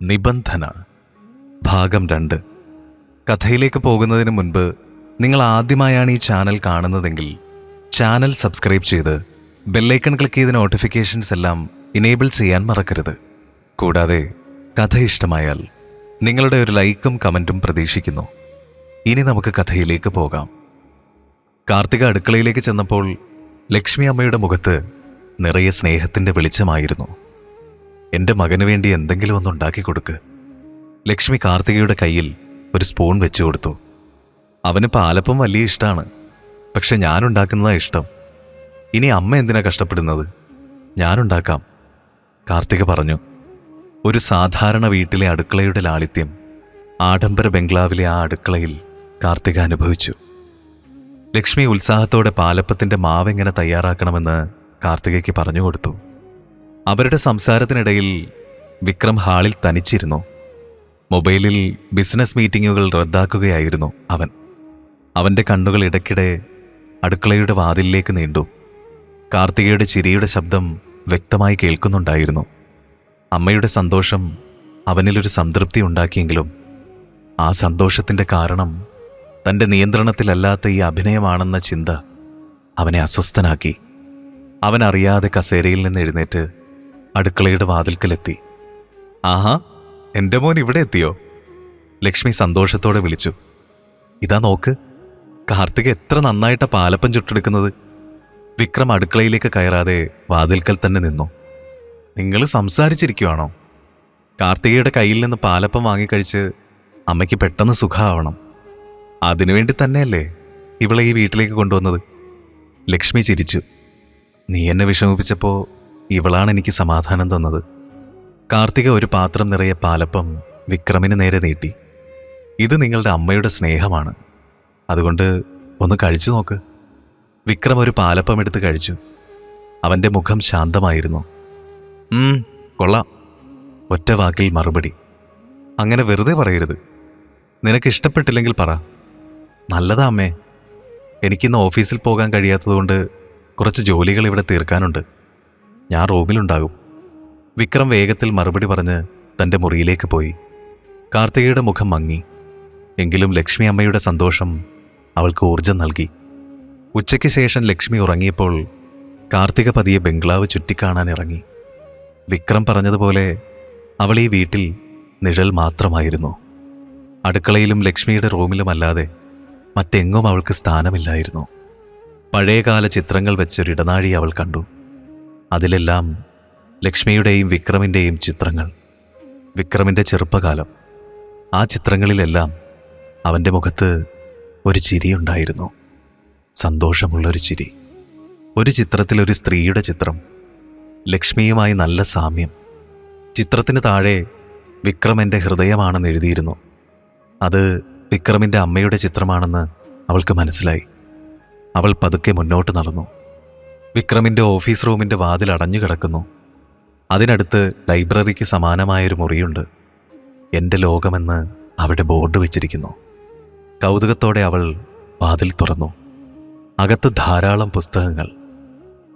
നിബന്ധന ഭാഗം 2. കഥയിലേക്ക് പോകുന്നതിന് മുൻപ് നിങ്ങൾ ആദ്യമായാണ് ഈ ചാനൽ കാണുന്നതെങ്കിൽ ചാനൽ സബ്സ്ക്രൈബ് ചെയ്ത് ബെല്ലൈക്കൺ ക്ലിക്ക് ചെയ്ത് നോട്ടിഫിക്കേഷൻസ് എല്ലാം ഇനേബിൾ ചെയ്യാൻ മറക്കരുത്. കൂടാതെ കഥ ഇഷ്ടമായാൽ നിങ്ങളുടെ ഒരു ലൈക്കും കമൻറ്റും പ്രതീക്ഷിക്കുന്നു. ഇനി നമുക്ക് കഥയിലേക്ക് പോകാം. കാർത്തിക അടുക്കളയിലേക്ക് ചെന്നപ്പോൾ ലക്ഷ്മി അമ്മയുടെ മുഖത്ത് നിറയെ സ്നേഹത്തിൻ്റെ വെളിച്ചമായിരുന്നു. എൻ്റെ മകന് വേണ്ടി എന്തെങ്കിലും ഒന്നുണ്ടാക്കി കൊടുക്ക്. ലക്ഷ്മി കാർത്തികയുടെ കയ്യിൽ ഒരു സ്പൂൺ വെച്ചു കൊടുത്തു. അവന് പാലപ്പം വലിയ ഇഷ്ടമാണ്, പക്ഷെ ഞാനുണ്ടാക്കുന്നതാണ് ഇഷ്ടം. ഇനി അമ്മ എന്തിനാ കഷ്ടപ്പെടുന്നത്? ഞാനുണ്ടാക്കാം, കാർത്തിക പറഞ്ഞു. ഒരു സാധാരണ വീട്ടിലെ അടുക്കളയുടെ ലാളിത്യം ആഡംബര ബംഗ്ലാവിലെ ആ അടുക്കളയിൽ കാർത്തിക അനുഭവിച്ചു. ലക്ഷ്മി ഉത്സാഹത്തോടെ പാലപ്പത്തിൻ്റെ മാവെങ്ങനെ തയ്യാറാക്കണമെന്ന് കാർത്തികയ്ക്ക് പറഞ്ഞു കൊടുത്തു. അവരുടെ സംസാരത്തിനിടയിൽ വിക്രം ഹാളിൽ തനിച്ചിരുന്നു. മൊബൈലിൽ ബിസിനസ് മീറ്റിങ്ങുകൾ റദ്ദാക്കുകയായിരുന്നു അവൻ. അവൻ്റെ കണ്ണുകൾ ഇടയ്ക്കിടെ അടുക്കളയുടെ വാതിലിലേക്ക് നീണ്ടു. കാർത്തികയുടെ ചിരിയുടെ ശബ്ദം വ്യക്തമായി കേൾക്കുന്നുണ്ടായിരുന്നു. അമ്മയുടെ സന്തോഷം അവനിലൊരു സംതൃപ്തി ഉണ്ടാക്കിയെങ്കിലും ആ സന്തോഷത്തിൻ്റെ കാരണം തൻ്റെ നിയന്ത്രണത്തിലല്ലാത്ത ഈ അഭിനയമാണെന്ന ചിന്ത അവനെ അസ്വസ്ഥനാക്കി. അവനറിയാതെ കസേരയിൽ നിന്ന് എഴുന്നേറ്റ് അടുക്കളയുടെ വാതിൽക്കലെത്തി. ആഹാ, എൻ്റെ മോൻ ഇവിടെ എത്തിയോ? ലക്ഷ്മി സന്തോഷത്തോടെ വിളിച്ചു. ഇതാ നോക്ക്, കാർത്തിക എത്ര നന്നായിട്ടാ പാലപ്പം ചുട്ടെടുക്കുന്നത്. വിക്രം അടുക്കളയിലേക്ക് കയറാതെ വാതിൽക്കൽ തന്നെ നിന്നു. നിങ്ങൾ സംസാരിച്ചിരിക്കുവാണോ? കാർത്തികയുടെ കയ്യിൽ നിന്ന് പാലപ്പം വാങ്ങിക്കഴിച്ച് അമ്മയ്ക്ക് പെട്ടെന്ന് സുഖമാവണം. അതിനുവേണ്ടി തന്നെയല്ലേ ഇവളെ ഈ വീട്ടിലേക്ക് കൊണ്ടുവന്നത്. ലക്ഷ്മി ചിരിച്ചു. നീ എന്നെ വിഷമിപ്പിച്ചപ്പോൾ ഇവളാണ് എനിക്ക് സമാധാനം തന്നത്. കാർത്തിക ഒരു പാത്രം നിറയെ പാലപ്പം വിക്രമിന് നേരെ നീട്ടി. ഇത് നിങ്ങളുടെ അമ്മയുടെ സ്നേഹമാണ്, അതുകൊണ്ട് ഒന്ന് കഴിച്ചു നോക്ക്. വിക്രം ഒരു പാലപ്പം എടുത്ത് കഴിച്ചു. അവൻ്റെ മുഖം ശാന്തമായിരുന്നു. കൊള്ളാം, ഒറ്റ വാക്കിൽ മറുപടി. അങ്ങനെ വെറുതെ പറയരുത്. നിനക്കിഷ്ടപ്പെട്ടില്ലെങ്കിൽ പറ. നല്ലതാ അമ്മേ, എനിക്കിന്ന് ഓഫീസിൽ പോകാൻ കഴിയാത്തതുകൊണ്ട് കുറച്ച് ജോലികൾ ഇവിടെ തീർക്കാനുണ്ട്. ഞാൻ റൂമിലുണ്ടാകും. വിക്രം വേഗത്തിൽ മറുപടി പറഞ്ഞ് തൻ്റെ മുറിയിലേക്ക് പോയി. കാർത്തികയുടെ മുഖം മങ്ങി. എങ്കിലും ലക്ഷ്മി അമ്മയുടെ സന്തോഷം അവൾക്ക് ഊർജം നൽകി. ഉച്ചയ്ക്ക് ശേഷം ലക്ഷ്മി ഉറങ്ങിയപ്പോൾ കാർത്തിക പതിയെ ബംഗ്ലാവ് ചുറ്റിക്കാണാൻ ഇറങ്ങി. വിക്രം പറഞ്ഞതുപോലെ അവൾ ഈ വീട്ടിൽ നിഴൽ മാത്രമായിരുന്നു. അടുക്കളയിലും ലക്ഷ്മിയുടെ റൂമിലുമല്ലാതെ മറ്റെങ്ങും അവൾക്ക് സ്ഥാനമില്ലായിരുന്നു. പഴയകാല ചിത്രങ്ങൾ വെച്ചൊരിടനാഴി അവൾ കണ്ടു. അതിലെല്ലാം ലക്ഷ്മിയുടെയും വിക്രമിൻ്റെയും ചിത്രങ്ങൾ. വിക്രമിൻ്റെ ചെറുപ്പകാലം. ആ ചിത്രങ്ങളിലെല്ലാം അവൻ്റെ മുഖത്ത് ഒരു ചിരിയുണ്ടായിരുന്നു. സന്തോഷമുള്ളൊരു ചിരി. ഒരു ചിത്രത്തിൽ ഒരു സ്ത്രീയുടെ ചിത്രം, ലക്ഷ്മിയുമായി നല്ല സാമ്യം. ചിത്രത്തിന് താഴെ വിക്രം എൻ്റെ ഹൃദയമാണെന്ന് എഴുതിയിരുന്നു. അത് വിക്രമിൻ്റെ അമ്മയുടെ ചിത്രമാണെന്ന് അവൾക്ക് മനസ്സിലായി. അവൾ പതുക്കെ മുന്നോട്ട് നടന്നു. വിക്രമിൻ്റെ ഓഫീസ് റൂമിൻ്റെ വാതിൽ അടഞ്ഞു കിടക്കുന്നു. അതിനടുത്ത് ലൈബ്രറിക്ക് സമാനമായൊരു മുറിയുണ്ട്. എൻ്റെ ലോകമെന്ന് അവിടെ ബോർഡ് വെച്ചിരിക്കുന്നു. കൗതുകത്തോടെ അവൾ വാതിൽ തുറന്നു. അകത്ത് ധാരാളം പുസ്തകങ്ങൾ.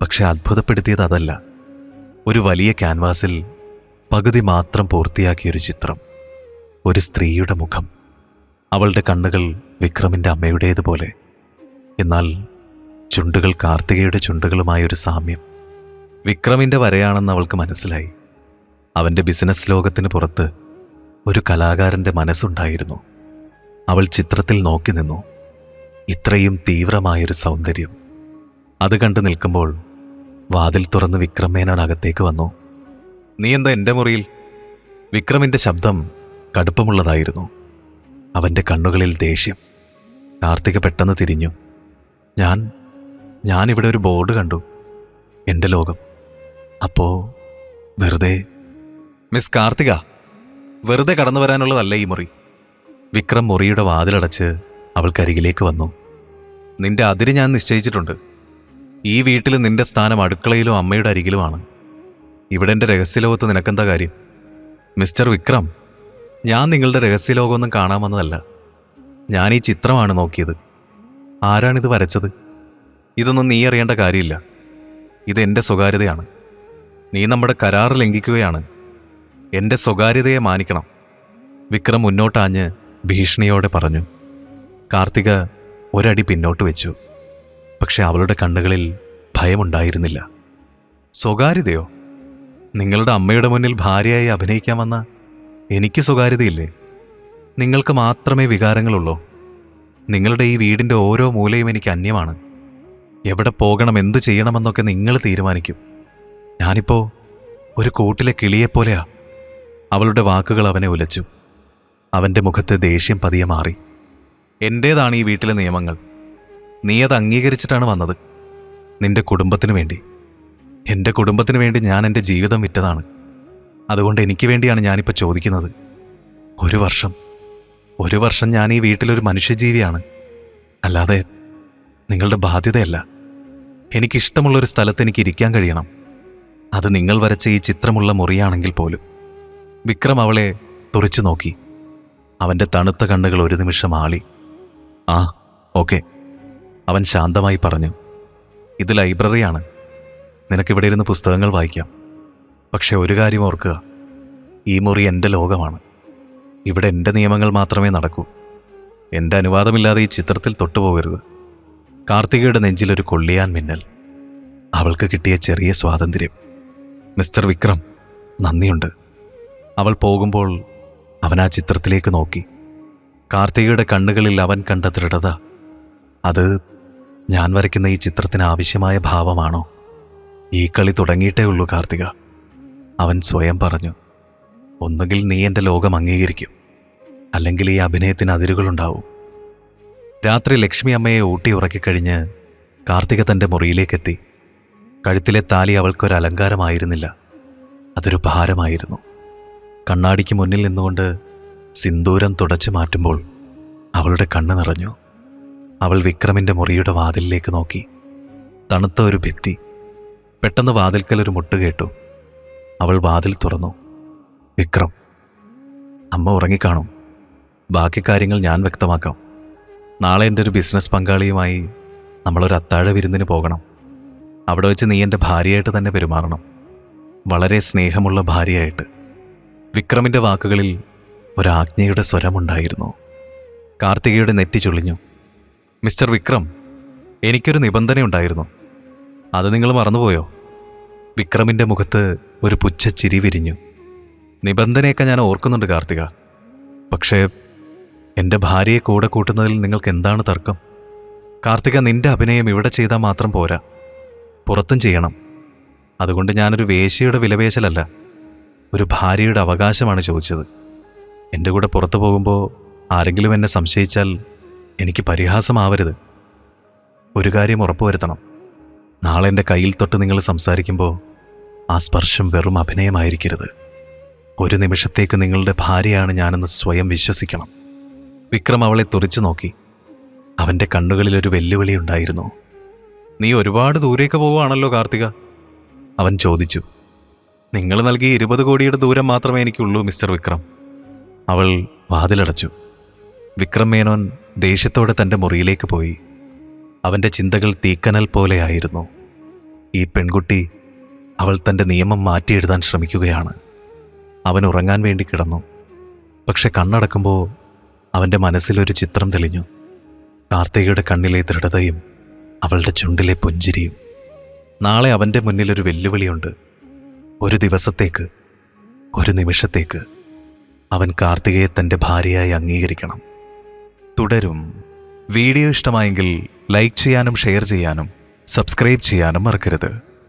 പക്ഷെ അത്ഭുതപ്പെടുത്തിയത് അതല്ല. ഒരു വലിയ ക്യാൻവാസിൽ പകുതി മാത്രം പൂർത്തിയാക്കിയൊരു ചിത്രം. ഒരു സ്ത്രീയുടെ മുഖം. അവളുടെ കണ്ണുകൾ വിക്രമിൻ്റെ അമ്മയുടേതുപോലെ. എന്നാൽ ചുണ്ടുകൾ കാർത്തികയുടെ ചുണ്ടുകളുമായൊരു സാമ്യം. വിക്രമിൻ്റെ വരയാണെന്ന് അവൾക്ക് മനസ്സിലായി. അവൻ്റെ ബിസിനസ് ലോകത്തിന് പുറത്ത് ഒരു കലാകാരൻ്റെ മനസ്സുണ്ടായിരുന്നു. അവൾ ചിത്രത്തിൽ നോക്കി നിന്നു. ഇത്രയും തീവ്രമായൊരു സൗന്ദര്യം. അത് കണ്ടു നിൽക്കുമ്പോൾ വാതിൽ തുറന്ന് വിക്രം മേനോൻ അകത്തേക്ക് വന്നു. നീ എന്താ എൻ്റെ മുറിയിൽ? വിക്രമിൻ്റെ ശബ്ദം കടുപ്പമുള്ളതായിരുന്നു. അവൻ്റെ കണ്ണുകളിൽ ദേഷ്യം. കാർത്തിക പെട്ടെന്ന് തിരിഞ്ഞു. ഞാനിവിടെ ഒരു ബോർഡ് കണ്ടു, എൻ്റെ ലോകം. അപ്പോ വെറുതെ? മിസ് കാർത്തിക, വെറുതെ കടന്നു വരാനുള്ളതല്ല ഈ മുറി. വിക്രം മുറിയുടെ വാതിലടച്ച് അവൾക്കരികിലേക്ക് വന്നു. നിന്റെ അതിര് ഞാൻ നിശ്ചയിച്ചിട്ടുണ്ട്. ഈ വീട്ടിൽ നിന്റെ സ്ഥാനം അടുക്കളയിലും അമ്മയുടെ അരികിലുമാണ്. ഇവിടെ എൻ്റെ രഹസ്യലോകത്ത് നിനക്കെന്താ കാര്യം? മിസ്റ്റർ വിക്രം, ഞാൻ നിങ്ങളുടെ രഹസ്യലോകമൊന്നും കാണാൻ വന്നതല്ല. ഞാൻ ഈ ചിത്രമാണ് നോക്കിയത്. ആരാണിത് വരച്ചത്? ഇതൊന്നും നീ അറിയേണ്ട കാര്യമില്ല. ഇതെൻ്റെ സ്വകാര്യതയാണ്. നീ നമ്മുടെ കരാർ ലംഘിക്കുകയാണ്. എൻ്റെ സ്വകാര്യതയെ മാനിക്കണം. വിക്രം മുന്നോട്ടാഞ്ഞ് ഭീഷണിയോടെ പറഞ്ഞു. കാർത്തിക ഒരടി പിന്നോട്ട് വെച്ചു. പക്ഷെ അവളുടെ കണ്ണുകളിൽ ഭയമുണ്ടായിരുന്നില്ല. സ്വകാര്യതയോ? നിങ്ങളുടെ അമ്മയുടെ മുന്നിൽ ഭാര്യയായി അഭിനയിക്കാൻ വന്ന എനിക്ക് സ്വകാര്യതയില്ലേ? നിങ്ങൾക്ക് മാത്രമേ വികാരങ്ങളുള്ളൂ. നിങ്ങളുടെ ഈ വീടിൻ്റെ ഓരോ മൂലയും എനിക്ക് അന്യമാണ്. എവിടെ പോകണം, എന്ത് ചെയ്യണമെന്നൊക്കെ നിങ്ങൾ തീരുമാനിക്കും. ഞാനിപ്പോൾ ഒരു കൂട്ടിലെ കിളിയെപ്പോലെയാ. അവളുടെ വാക്കുകൾ അവനെ ഉലച്ചു. അവൻ്റെ മുഖത്ത് ദേഷ്യം പതിയെ മാറി. എൻ്റേതാണ് ഈ വീട്ടിലെ നിയമങ്ങൾ. നീ അത് അംഗീകരിച്ചിട്ടാണ് വന്നത്. നിന്റെ കുടുംബത്തിന് വേണ്ടി. എൻ്റെ കുടുംബത്തിന് വേണ്ടി ഞാൻ എൻ്റെ ജീവിതം വിറ്റതാണ്. അതുകൊണ്ട് എനിക്ക് വേണ്ടിയാണ് ഞാനിപ്പോൾ ചോദിക്കുന്നത്. ഒരു വർഷം ഞാൻ ഈ വീട്ടിലൊരു മനുഷ്യജീവിയാണ്, അല്ലാതെ നിങ്ങളുടെ ബാധ്യതയല്ല. എനിക്കിഷ്ടമുള്ളൊരു സ്ഥലത്ത് എനിക്ക് ഇരിക്കാൻ കഴിയണം. അത് നിങ്ങൾ വരച്ച ഈ ചിത്രമുള്ള മുറിയാണെങ്കിൽ പോലും. വിക്രം അവളെ തുറച്ചു നോക്കി. അവൻ്റെ തണുത്ത കണ്ണുകൾ ഒരു നിമിഷം ആളി. ആ, ഓക്കെ, അവൻ ശാന്തമായി പറഞ്ഞു. ഇത് ലൈബ്രറിയാണ്. നിനക്കിവിടെ ഇരുന്ന് പുസ്തകങ്ങൾ വായിക്കാം. പക്ഷെ ഒരു കാര്യം ഓർക്കുക, ഈ മുറി എൻ്റെ ലോകമാണ്. ഇവിടെ എൻ്റെ നിയമങ്ങൾ മാത്രമേ നടക്കൂ. എൻ്റെ അനുവാദമില്ലാതെ ഈ ചിത്രത്തിൽ തൊട്ടുപോകരുത്. കാർത്തികയുടെ നെഞ്ചിലൊരു കൊള്ളിയാൻ മിന്നൽ. അവൾക്ക് കിട്ടിയ ചെറിയ സ്വാതന്ത്ര്യം. മിസ്റ്റർ വിക്രം, നന്ദിയുണ്ട്. അവൾ പോകുമ്പോൾ അവൻ ആ ചിത്രത്തിലേക്ക് നോക്കി. കാർത്തികയുടെ കണ്ണുകളിൽ അവൻ കണ്ട ദൃഢത. അത് ഞാൻ വരയ്ക്കുന്ന ഈ ചിത്രത്തിന് ആവശ്യമായ ഭാവമാണോ? ഈ കളി തുടങ്ങിയിട്ടേ ഉള്ളൂ കാർത്തിക, അവൻ സ്വയം പറഞ്ഞു. ഒന്നുകിൽ നീ എൻ്റെ ലോകം അംഗീകരിക്കും, അല്ലെങ്കിൽ ഈ അഭിനയത്തിന് അതിരുകളുണ്ടാവും. രാത്രി ലക്ഷ്മി അമ്മയെ ഊട്ടി ഉറക്കിക്കഴിഞ്ഞ് കാർത്തിക തൻ്റെ മുറിയിലേക്കെത്തി. കഴുത്തിലെ താലി അവൾക്കൊരലങ്കാരമായിരുന്നില്ല, അതൊരു ഭാരമായിരുന്നു. കണ്ണാടിക്ക് മുന്നിൽ നിന്നുകൊണ്ട് സിന്ദൂരം തുടച്ചു മാറ്റുമ്പോൾ അവളുടെ കണ്ണ് നിറഞ്ഞു. അവൾ വിക്രമിൻ്റെ മുറിയുടെ വാതിലിലേക്ക് നോക്കി. തണുത്ത ഒരു ഭിത്തി. പെട്ടെന്ന് വാതിൽക്കൽ ഒരു മുട്ട് കേട്ടു. അവൾ വാതിൽ തുറന്നു. വിക്രം. അമ്മ ഉറങ്ങിക്കാണും. ബാക്കി കാര്യങ്ങൾ ഞാൻ വ്യക്തമാക്കാം. നാളെ എൻ്റെ ഒരു ബിസിനസ് പങ്കാളിയുമായി നമ്മളൊരു അത്താഴ വിരുന്നിന് പോകണം. അവിടെ വെച്ച് നീ എൻ്റെ ഭാര്യയായിട്ട് തന്നെ പെരുമാറണം. വളരെ സ്നേഹമുള്ള ഭാര്യയായിട്ട്. വിക്രമിൻ്റെ വാക്കുകളിൽ ഒരാജ്ഞയുടെ സ്വരമുണ്ടായിരുന്നു. കാർത്തികയുടെ നെറ്റി ചുളിഞ്ഞു. മിസ്റ്റർ വിക്രം, എനിക്കൊരു നിബന്ധനയുണ്ടായിരുന്നു. അത് നിങ്ങൾ മറന്നുപോയോ? വിക്രമിൻ്റെ മുഖത്ത് ഒരു പുച്ഛച്ചിരി വിരിഞ്ഞു. നിബന്ധനയൊക്കെ ഞാൻ ഓർക്കുന്നുണ്ട് കാർത്തിക. പക്ഷേ എൻ്റെ ഭാര്യയെ കൂടെ കൂട്ടുന്നതിൽ നിങ്ങൾക്ക് എന്താണ് തർക്കം? കാർത്തിക, നിന്റെ അഭിനയം ഇവിടെ ചെയ്താൽ മാത്രം പോരാ, പുറത്തും ചെയ്യണം. അതുകൊണ്ട് ഞാനൊരു വേശ്യയുടെ വിലപേശലല്ല, ഒരു ഭാര്യയുടെ അവകാശമാണ് ചോദിച്ചത്. എൻ്റെ കൂടെ പുറത്തു പോകുമ്പോൾ ആരെങ്കിലും എന്നെ സംശയിച്ചാൽ എനിക്ക് പരിഹാസമാവരുത്. ഒരു കാര്യം ഉറപ്പുവരുത്തണം. നാളെ എൻ്റെ കയ്യിൽ തൊട്ട് നിങ്ങൾ സംസാരിക്കുമ്പോൾ ആ സ്പർശം വെറും അഭിനയമായിരിക്കരുത്. ഒരു നിമിഷത്തേക്ക് നിങ്ങളുടെ ഭാര്യയാണ് ഞാനെന്ന് സ്വയം വിശ്വസിക്കണം. വിക്രം അവളെ തുറിച്ചു നോക്കി. അവൻ്റെ കണ്ണുകളിലൊരു വെല്ലുവിളി ഉണ്ടായിരുന്നു. നീ ഒരുപാട് ദൂരേക്ക് പോവുകയാണല്ലോ കാർത്തിക, അവൻ ചോദിച്ചു. നിങ്ങൾ നൽകിയ 20 കോടിയുടെ ദൂരം മാത്രമേ എനിക്കുള്ളൂ മിസ്റ്റർ വിക്രം. അവൾ വാതിലടച്ചു. വിക്രം മേനോൻ ദേഷ്യത്തോടെ തൻ്റെ മുറിയിലേക്ക് പോയി. അവൻ്റെ ചിന്തകൾ തീക്കനൽ പോലെയായിരുന്നു. ഈ പെൺകുട്ടി, അവൾ തൻ്റെ നിയമം മാറ്റിയെഴുതാൻ ശ്രമിക്കുകയാണ്. അവൻ ഉറങ്ങാൻ വേണ്ടി കിടന്നു. പക്ഷെ കണ്ണടക്കുമ്പോൾ അവൻ്റെ മനസ്സിലൊരു ചിത്രം തെളിഞ്ഞു. കാർത്തികയുടെ കണ്ണിലെ ദൃഢതയും അവളുടെ ചുണ്ടിലെ പുഞ്ചിരിയും. നാളെ അവൻ്റെ മുന്നിലൊരു വെല്ലുവിളിയുണ്ട്. ഒരു ദിവസത്തേക്ക്, ഒരു നിമിഷത്തേക്ക് അവൻ കാർത്തികയെ തൻ്റെ ഭാര്യയായി അംഗീകരിക്കണം. തുടരും. വീഡിയോ ഇഷ്ടമായെങ്കിൽ ലൈക്ക് ചെയ്യാനും ഷെയർ ചെയ്യാനും സബ്സ്ക്രൈബ് ചെയ്യാനും മറക്കരുത്.